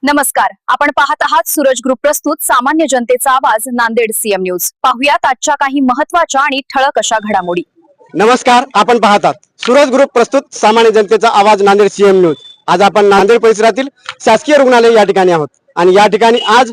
नमस्कार, आपण पाहत आहात सूरज ग्रुप प्रस्तुत सामान्य जनतेचा आवाज नांदेड सीएम न्यूज। पाहुयात आजच्या काही महत्त्वाच्या आणि ठळक अशा घडामोडी। नमस्कार, आपण पाहतात सूरज ग्रुप प्रस्तुत सामान्य जनतेचा आवाज नांदेड सीएम न्यूज। आज आपण नांदेड परिसरातील शासकीय रुग्णालय या ठिकाणी आहोत आणि या ठिकाणी आज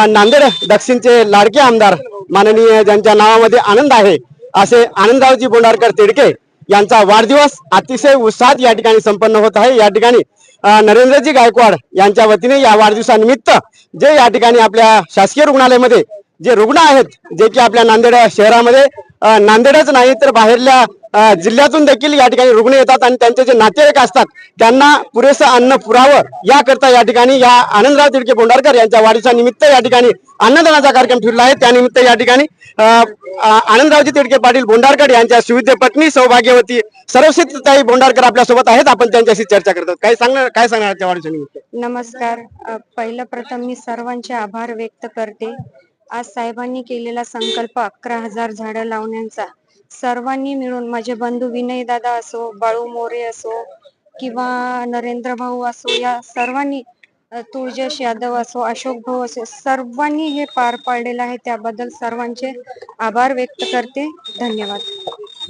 नांदेड दक्षिणचे लाडके आमदार माननीय ज्यांच्या नावामध्ये आनंद आहे असे आनंदरावजी बोंडारकर तिडके यांचा वाढदिवस अतिशय उत्साहात या ठिकाणी संपन्न होत आहे। या ठिकाणी नरेंद्रजी गायकवाड यांच्या वतीने या वाढदिवसानिमित्त जे या ठिकाणी आपल्या शासकीय रुग्णालयामध्ये जे रुग्ण आहेत, जे की आपल्या नांदेड शहरामध्ये नांदेडच नाही तर बाहेरल्या जिल्ह्यातून देखील या ठिकाणी रुग्ण येतात आणि त्यांचे जे नातेवाईक असतात त्यांना पुरेसं अन्न पुरावं याकरता या ठिकाणी या आनंदराव तिडके बोंडारकर यांच्या वाढदिवसानिमित्त या ठिकाणी अन्नदानाचा कार्यक्रम ठेवला आहे। त्यानिमित्त या ठिकाणी आनंदरावजी तिडके पाटील बोंडारकर यांच्या सुविद्य पत्नी सौभाग्यवती सर्वसिद्धताई बोंडारकर आपल्या सोबत आहेत। आपण त्यांच्याशी चर्चा करतात। काय सांगणार त्या वाढदिवसानिमित्त? नमस्कार। पहिलं प्रथम मी सर्वांचे आभार व्यक्त करते। आज साहेबांनी केलेला संकल्प 11,000 झाडं लावण्याचा, सर्वांनी मिळून माझे बंधू विनय दादा असो, बाळू मोरे असो किंवा नरेंद्र भाऊ असो, या सर्वांनी, तुळजेश यादव असो, अशोक भाऊ असो, सर्वांनी हे पार पाडलेलं आहे। त्याबद्दल सर्वांचे आभार व्यक्त करते। धन्यवाद।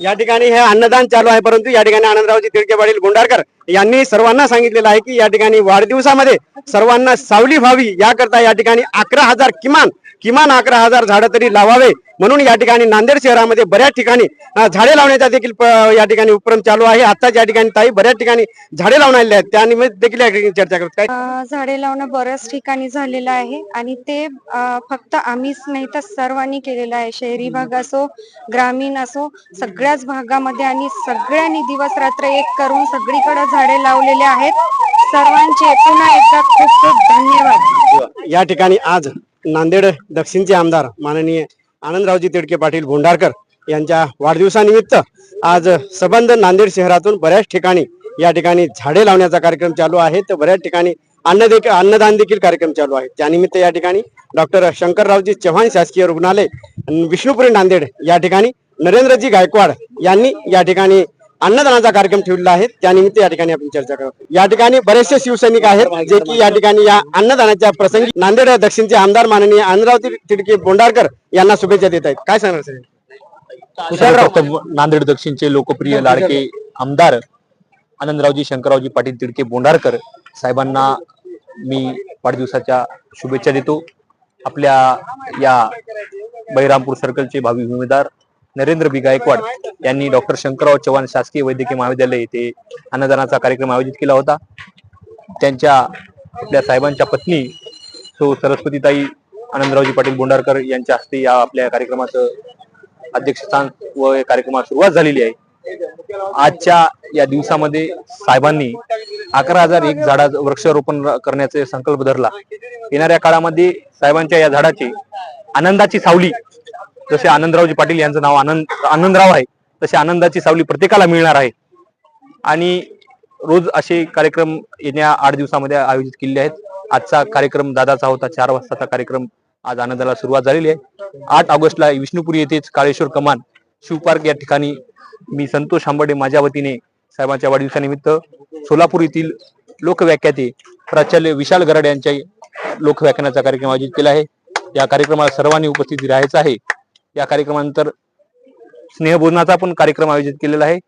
या ठिकाणी हे अन्नदान चालू आहे, परंतु या ठिकाणी आनंदरावजी तिडके पाटील बोंडारकर यांनी सर्वांना सांगितलेलं आहे की या ठिकाणी वाढदिवसामध्ये सर्वांना सावली व्हावी याकरता या ठिकाणी 11,000 किमान 11,000 झाडं तरी लावावे, म्हणून या ठिकाणी नांदेड शहरामध्ये बऱ्याच ठिकाणी झाडे लावण्याचा देखील या ठिकाणी उपक्रम चालू आहे। आता या ठिकाणी ताई बऱ्याच ठिकाणी झाडे लावण्यात आहेत, त्यानिमित्त देखील या ठिकाणी चर्चा करत काय? झाडे लावणं बऱ्याच ठिकाणी झालेलं आहे आणि ते फक्त आम्हीच नाही तर सर्वांनी केलेलं आहे। शहरी भाग असो, ग्रामीण असो, सगळ्याच भागामध्ये आणि सगळ्यांनी दिवस रात्र एक करून सगळीकडे झाडे लावलेले आहेत। सर्वांचे पुन्हा एकदा खूप खूप धन्यवाद। या ठिकाणी आज नांदेड दक्षिणचे आमदार माननीय आनंदरावजी तिडके पाटील बोंडारकर यांच्या वाढदिवसानिमित्त आज संबंध नांदेड शहरातून बऱ्याच ठिकाणी या ठिकाणी झाडे लावण्याचा कार्यक्रम चालू आहे, तर बऱ्याच ठिकाणी अन्नदान देखील कार्यक्रम चालू आहे। त्यानिमित्त या ठिकाणी डॉक्टर शंकररावजी चव्हाण शासकीय रुग्णालय विष्णुपुरी नांदेड या ठिकाणी नरेंद्रजी गायकवाड यांनी या ठिकाणी अन्नदानाचा कार्यक्रम ठेवलेला आहे। त्यानिमित्त या ठिकाणी आपण चर्चा करू। या ठिकाणी बरेचसे शिवसैनिक आहेत जे की या ठिकाणी या अन्नदानाच्या प्रसंगी नांदेड दक्षिणचे आमदार माननीय आनंदराव तिडके बोंडारकर यांना शुभेच्छा देत आहेत। काय सांगणार सर? नांदेड दक्षिणचे लोकप्रिय लाडके आमदार आनंदरावजी शंकररावजी पाटील तिडके बोंडारकर साहेबांना मी वाढदिवसाच्या शुभेच्छा देतो। आपल्या या बहिरामपूर सर्कलचे भावी उमेदवार नरेंद्र बी गायकवाड यांनी डॉक्टर शंकरराव चव्हाण शासकीय वैद्यकीय महाविद्यालय येथे अन्नदानाचा कार्यक्रम आयोजित केला होता। त्यांच्या आपल्या साहेबांच्या पत्नी सो सरस्वतीताई आनंदरावजी पाटील बोंडारकर यांच्या हस्ते या आपल्या कार्यक्रमाचं अध्यक्षस्थान व कार्यक्रमाला सुरुवात झालेली आहे। आजच्या या दिवसामध्ये साहेबांनी 11,001 झाडाचं वृक्षारोपण करण्याचे संकल्प धरला। येणाऱ्या काळामध्ये साहेबांच्या या झाडाची आनंदाची सावली, जसे आनंदरावजी पाटील यांचं नाव आनंदराव आहे, तसे आनंदाची सावली प्रत्येकाला मिळणार आहे आणि रोज असे कार्यक्रम येत्या 8 दिवसामध्ये आयोजित केलेले आहेत। आजचा कार्यक्रम दादाचा होता, 4 वाजताचा कार्यक्रम आज आनंदाला सुरुवात झालेली आहे। 8 ऑगस्टला विष्णुपुरी येथेच काळेश्वर कमान शिवपार्क या ठिकाणी मी संतोष आंबडे माझ्या वतीने साहेबांच्या वाढदिवसानिमित्त सोलापूर येथील लोकव्याख्याते प्राचार्य विशाल गराड यांच्या लोकव्याख्यानाचा कार्यक्रम आयोजित केला आहे। या कार्यक्रमाला सर्वांनी उपस्थित राहायचं आहे। या कार्यक्रमानंतर स्नेहभोजनाचा पण कार्यक्रम आयोजित केलेला आहे।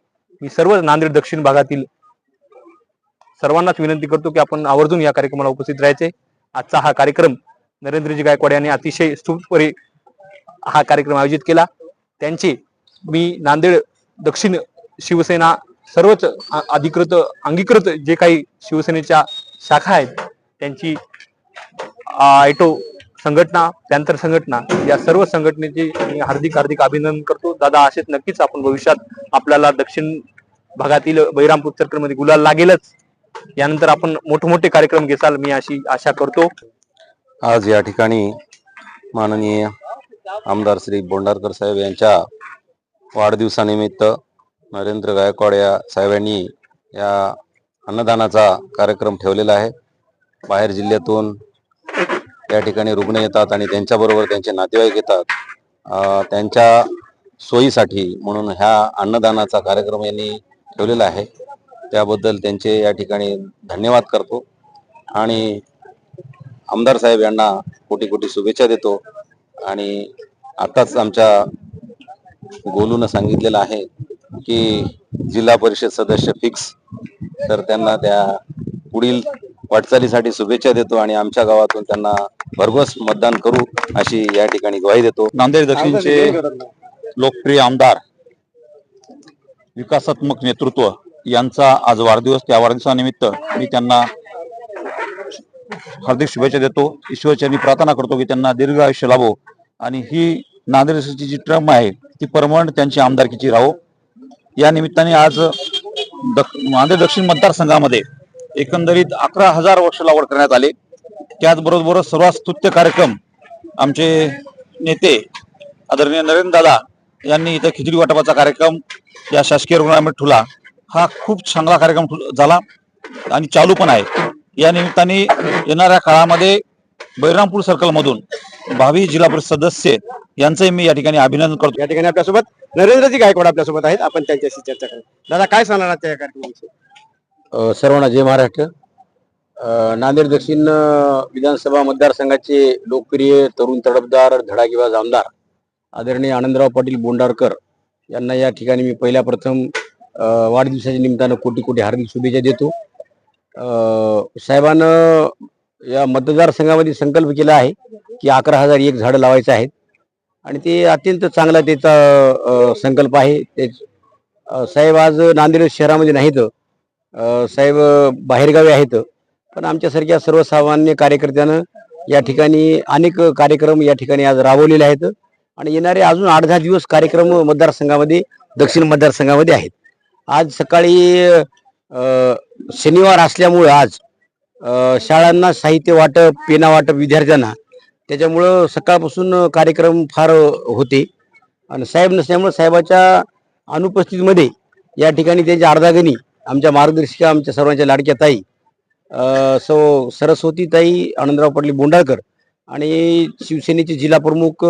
मी सर्व नांदेड दक्षिण भागातील सर्वांनाच विनंती करतो की आपण आवर्जून या कार्यक्रमाला उपस्थित राहायचे। आजचा हा कार्यक्रम नरेंद्रजी गायकवाड यांनी अतिशय स्तुतपणे हा कार्यक्रम आयोजित केला। त्यांचे मी नांदेड दक्षिण शिवसेना सर्वच अंगीकृत जे काही शिवसेनेच्या शाखा आहेत त्यांची आयटो संघटना, पॅन्थर संघटना, या सर्व संघटनेचे मी हार्दिक अभिनंदन करतो। दादा, असेच नक्कीच आपण भविष्यात आपल्याला दक्षिण भागातील बहिरामपूर सर्कलमध्ये गुलाल लागेलच। यानंतर आपण मोठमोठे कार्यक्रम घेसाल मी अशी आशा करतो। आज या ठिकाणी माननीय आमदार श्री बोंडारकर साहेब यांच्या वाढदिवसानिमित्त नरेंद्र गायकवाड या साहेबांनी या अन्नदानाचा कार्यक्रम ठेवलेला आहे। बाहेर जिल्ह्यातून या ठिकाणी रुग्ण येतात आणि त्यांच्याबरोबर त्यांचे नातेवाईक येतात। त्यांच्या सोयीसाठी म्हणून ह्या अन्नदानाचा कार्यक्रम यांनी ठेवलेला आहे, त्याबद्दल त्यांचे या ठिकाणी धन्यवाद करतो। आणि आमदार साहेब यांना कोटी कोटी शुभेच्छा देतो. आणि आताच आमच्या गोलून सांगितलेलं आहे की जिल्हा परिषद सदस्य फिक्स, तर त्यांना त्या पुढील वाटचालीसाठी शुभेच्छा देतो आणि आमच्या गावातून त्यांना भरघोस मतदान करू अशी या ठिकाणी ग्वाही देतो. नांदेड दक्षिणचे लोकप्रिय आमदार, विकासात्मक नेतृत्व यांचा आज वाढदिवस. त्या वाढदिवसानिमित्त मी त्यांना हार्दिक शुभेच्छा देतो. ईश्वरचरणी प्रार्थना करतो की त्यांना दीर्घ आयुष्य लाभो आणि ही नांदेड जी ट्रम आहे ती परमनंट त्यांची आमदारकीची राहो. या निमित्ताने आज नांदेड दक्षिण मतदारसंघामध्ये एकंदरीत 11,000 वृक्ष लागवड करण्यात आले. त्याचबरोबर सर्वात स्तुत्य कार्यक्रम आमचे नेते आदरणीय नरेंद्र दादा यांनी इथं खिचडी वाटपाचा कार्यक्रम या शासकीय रुग्णालयामध्ये ठेवला. हा खूप चांगला कार्यक्रम झाला आणि चालू पण आहे. या निमित्ताने येणाऱ्या काळामध्ये बहिरामपूर सर्कल मधून भावी जिल्हा परिषद सदस्य यांचंही मी या ठिकाणी अभिनंदन करतो. या ठिकाणी आपल्यासोबत नरेंद्रजी गायकवाड आपल्यासोबत आहेत. आपण त्यांच्याशी चर्चा करू. दादा, काय सांगणार आहात त्या कार्यक्रमाविषयी? सर्वांना जय महाराष्ट्र. नांदेड दक्षिण विधानसभा मतदारसंघाचे लोकप्रिय तरुण तडफदार धडाकेबाज आमदार आदरणीय आनंदराव पाटील बोंडारकर यांना या ठिकाणी मी पहिल्या प्रथम वाढदिवसाच्या निमित्तानं कोटी कोटी हार्दिक शुभेच्छा देतो. साहेबांनं या मतदारसंघामध्ये संकल्प केला आहे की 11,001 झाडं लावायचं आहेत आणि ते अत्यंत चांगला त्याचा संकल्प आहे. ते साहेब आज नांदेड शहरामध्ये नाहीत, साहेब बाहेरगावी आहेत, पण आमच्यासारख्या सर्वसामान्य कार्यकर्त्यानं या ठिकाणी अनेक कार्यक्रम या ठिकाणी आज राबवलेले आहेत आणि येणारे अजून 8-10 दिवस कार्यक्रम मतदारसंघामध्ये दक्षिण मतदारसंघामध्ये आहेत. आज सकाळी शनिवार असल्यामुळं आज शाळांना साहित्य वाटप, पेना वाटप विद्यार्थ्यांना, त्याच्यामुळं सकाळपासून कार्यक्रम फार होते आणि साहेब नसल्यामुळं साहेबाच्या अनुपस्थितीमध्ये या ठिकाणी त्यांच्या अर्धांगिनी आमच्या मार्गदर्शिका, आमच्या सर्वांच्या लाडक्या ताई सौ सरस्वती ताई आनंदराव पाटील बोंडाळकर आणि शिवसेनेचे जिल्हा प्रमुख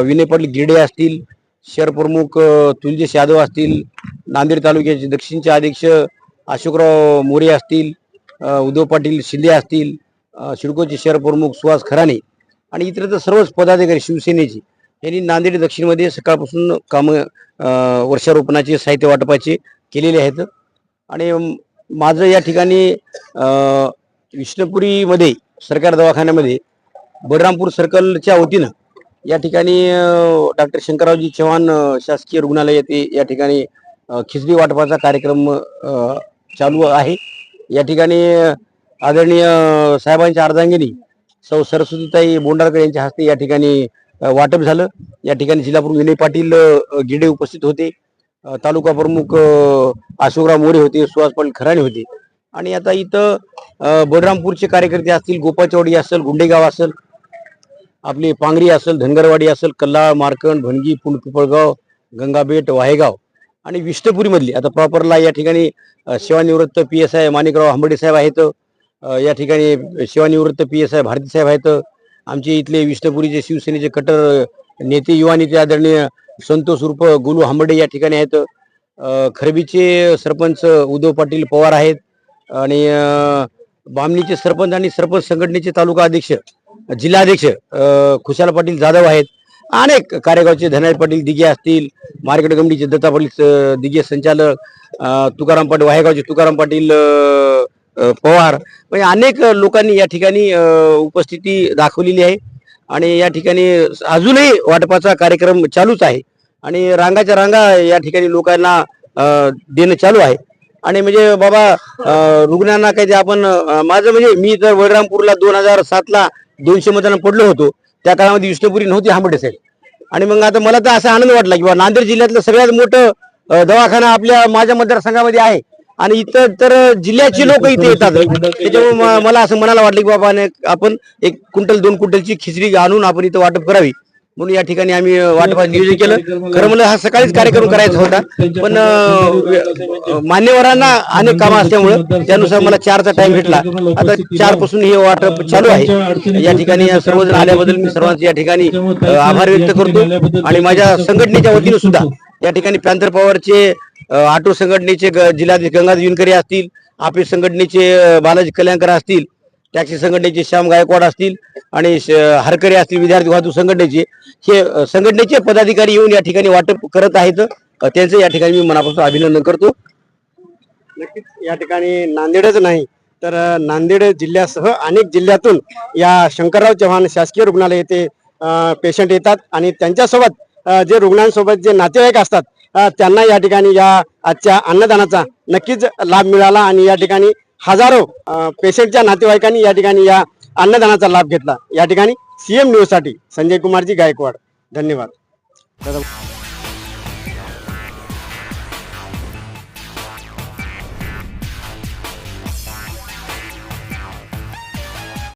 विनय पाटील गिरडे असतील, शहर प्रमुख तुलजेश यादव असतील, नांदेड तालुक्याचे दक्षिणचे अध्यक्ष अशोकराव मोरे असतील, उद्धव पाटील शिंदे असतील, सिडकोचे शहर प्रमुख सुहास खराणे आणि इतर सर्वच पदाधिकारी शिवसेनेचे यांनी नांदेड दक्षिणमध्ये सकाळपासून कामं वर्षारोपणाचे, साहित्य वाटपाचे केलेले आहेत. आणि माझं या ठिकाणी विष्णुपुरीमध्ये सरकार दवाखान्यामध्ये बलरामपूर सर्कलच्या वतीनं या ठिकाणी डॉक्टर शंकररावजी चव्हाण शासकीय रुग्णालय येथे या ठिकाणी खिचडी वाटपाचा कार्यक्रम चालू आहे. या ठिकाणी आदरणीय साहेबांच्या अर्धांगिनी सौ सरस्वतीताई बोंडाळकर यांच्या हस्ते या ठिकाणी वाटप झालं. या ठिकाणी जिल्हा प्रमुख विनय पाटील गिरडे उपस्थित होते, तालुका प्रमुख अशोकराव मोरे होते, सुहास पाटील खराणे होते आणि आता इथं बलरामपूरचे कार्यकर्ते असतील, गोपाचवाडी असेल, गुंडेगाव असेल, आपली पांगरी असेल, धनगरवाडी असेल, कल्ला, मार्कंड, भणगी, पुंड, पिपळगाव, गंगाबेट, वाहेगाव आणि विष्णुपुरी मधली आता प्रॉपरला या ठिकाणी सेवानिवृत्त PSI माणिकराव हंबर्डे साहेब आहेत. या ठिकाणी सेवानिवृत्त PSI भारती साहेब आहेत. आमचे इथले विष्णुपुरीचे शिवसेनेचे कट्टर नेते, युवा नेते आदरणीय संतोष उर्फ गोलू हंबर्डे या ठिकाणी आहेत. खरबीचे सरपंच उद्धव पाटील पवार आहेत आणि बामणीचे सरपंच आणि सरपंच संघटनेचे तालुका अध्यक्ष, जिल्हाध्यक्ष खुशाल पाटील जाधव आहेत. अनेक कार्यगावचे धनाजी पाटील दिघे असतील, मार्केट कमिटीचे दत्ता पाटील दिघे संचालक, तुकाराम पाटील वाहेगावचे तुकाराम पाटील पवार, म्हणजे अनेक लोकांनी या ठिकाणी उपस्थिती दाखवलेली आहे आणि या ठिकाणी अजूनही वाटपाचा कार्यक्रम चालूच आहे आणि रांगाच्या रांगा या ठिकाणी लोकांना देणं चालू आहे. आणि म्हणजे बाबा रुग्णांना काही आपण माझं म्हणजे मी तर बलरामपूरला 2007ला 200 मतांना पडलो होतो, त्या काळामध्ये विष्णुपुरी नव्हती हंबर्डे साहेब. आणि मग आता मला तर असा आनंद वाटला की बाबा नांदेड जिल्ह्यातलं सगळ्यात मोठं दवाखाना आपल्या माझ्या मतदारसंघामध्ये आहे आणि इथं तर जिल्ह्याची लोक इथे येतात. त्याच्यामुळे मला असं मनाला वाटलं की बाबा आपण 1 क्विंटल 2 क्विंटलची खिचडी आणून आपण इथं वाटप करावी, म्हणून या ठिकाणी आम्ही वाटपाचं नियोजन केलं. खरं म्हणलं हा सकाळीच कार्यक्रम करायचा होता, पण मान्यवरांना अनेक कामं असल्यामुळं त्यानुसार मला 4चा टाइम भेटला. आता 4 पासून हे वाटप चालू आहे. या ठिकाणी सर्वजण आल्याबद्दल मी सर्वांचे या ठिकाणी आभार व्यक्त करतो आणि माझ्या संघटनेच्या वतीनं सुद्धा या ठिकाणी पॅन्थर पॉवरचे ऑटो संघटनेचे जिल्हाध्यक्ष गंगाधर विनकरे असतील, आपले संघटनेचे बालाजी कल्याणकर असतील टॅक्सी संघटनेचे श्याम गायकवाड असतील आणि हरकरे असतील विद्यार्थी वाहतूक संघटनेचे हे संघटनेचे पदाधिकारी येऊन या ठिकाणी वाटप करत आहेत. त्यांचं या ठिकाणी मी मनापासून अभिनंदन करतो. नक्कीच या ठिकाणी नांदेडच नाही तर नांदेड जिल्ह्यासह अनेक जिल्ह्यातून या शंकरराव चव्हाण शासकीय रुग्णालय येथे पेशंट येतात आणि त्यांच्यासोबत जे रुग्णांसोबत जे नातेवाईक असतात त्यांना या ठिकाणी या आजच्या अन्नदानाचा नक्कीच लाभ मिळाला आणि या ठिकाणी हजारो पेशंटच्या नातेवाईकांनी या ठिकाणी या अन्नदानाचा लाभ घेतला. या ठिकाणी CM न्यूज साठी संजय कुमारजी गायकवाड. धन्यवाद.